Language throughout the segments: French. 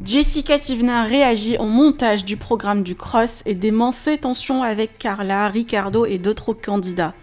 Jessica Thivenin réagit au montage du programme du Cross et dément ses tensions avec Carla, Ricardo et d'autres candidats.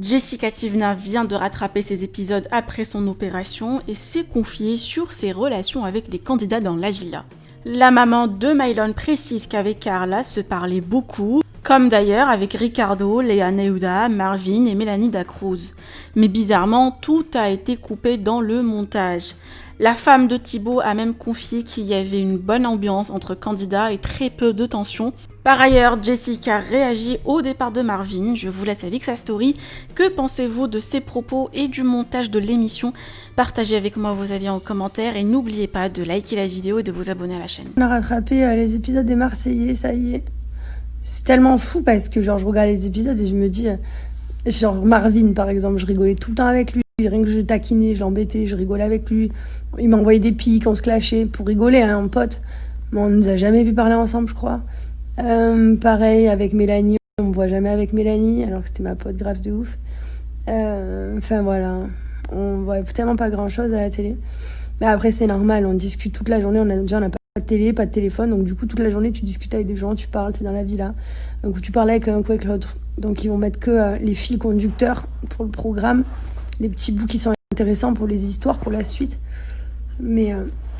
Jessica Thivenin vient de rattraper ses épisodes après son opération et s'est confiée sur ses relations avec les candidats dans la villa. La maman de Mylon précise qu'avec Carla se parlait beaucoup, comme d'ailleurs avec Ricardo, Léa Neuda, Marvin et Mélanie Dacruz. Mais bizarrement, tout a été coupé dans le montage. La femme de Thibaut a même confié qu'il y avait une bonne ambiance entre candidats et très peu de tension. Par ailleurs, Jessica réagit au départ de Marvin. Je vous laisse avec sa story. Que pensez-vous de ses propos et du montage de l'émission? Partagez avec moi vos avis en commentaire et n'oubliez pas de liker la vidéo et de vous abonner à la chaîne. On a rattrapé les épisodes des Marseillais, ça y est. C'est tellement fou parce que genre je regarde les épisodes et je me dis, genre Marvin par exemple, je rigolais tout le temps avec lui. Rien que je taquinais, je l'embêtais, je rigolais avec lui. Il m'envoyait des pics, on se clashait pour rigoler, hein, en pote. Mais on nous a jamais vu parler ensemble, je crois. Pareil avec Mélanie, on me voit jamais avec Mélanie, alors que c'était ma pote grave de ouf. Enfin voilà, on voit tellement pas grand chose à la télé. Mais après c'est normal, on discute toute la journée, on n'a pas de télé, pas de téléphone, donc du coup toute la journée tu discutes avec des gens, tu parles, t'es dans la villa. Donc tu parles avec un coup avec l'autre. Donc ils vont mettre que les fils conducteurs pour le programme, les petits bouts qui sont intéressants pour les histoires, pour la suite. Mais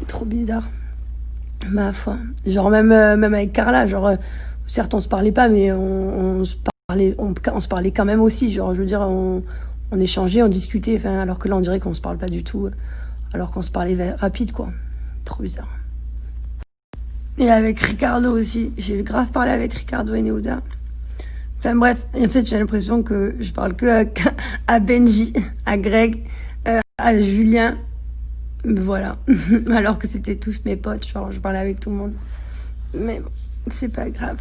trop bizarre. Ma foi. Genre même avec Carla, genre certes on se parlait pas, mais on se parlait quand même aussi. Genre je veux dire on échangeait, on discutait, enfin alors que là on dirait qu'on se parle pas du tout, alors qu'on se parlait rapide quoi. Trop bizarre. Et avec Ricardo aussi, j'ai grave parlé avec Ricardo et Neuda. Enfin bref, en fait j'ai l'impression que je parle que à Benji, à Greg, à Julien. Voilà, alors que c'était tous mes potes, genre je parlais avec tout le monde. Mais bon, c'est pas grave.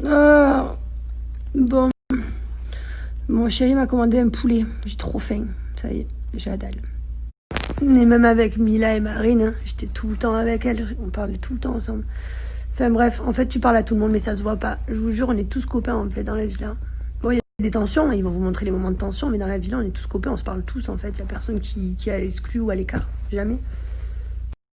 Oh, bon, mon chéri m'a commandé un poulet, j'ai trop faim, ça y est, j'ai la dalle. Et même avec Mila et Marine, hein, j'étais tout le temps avec elles, on parlait tout le temps ensemble. Enfin bref, en fait tu parles à tout le monde mais ça se voit pas. Je vous jure, on est tous copains en fait dans la villa. Bon, il y a des tensions, ils vont vous montrer les moments de tension, mais dans la villa on est tous copains, on se parle tous en fait. Il y a personne qui est à l'exclu ou à l'écart, jamais.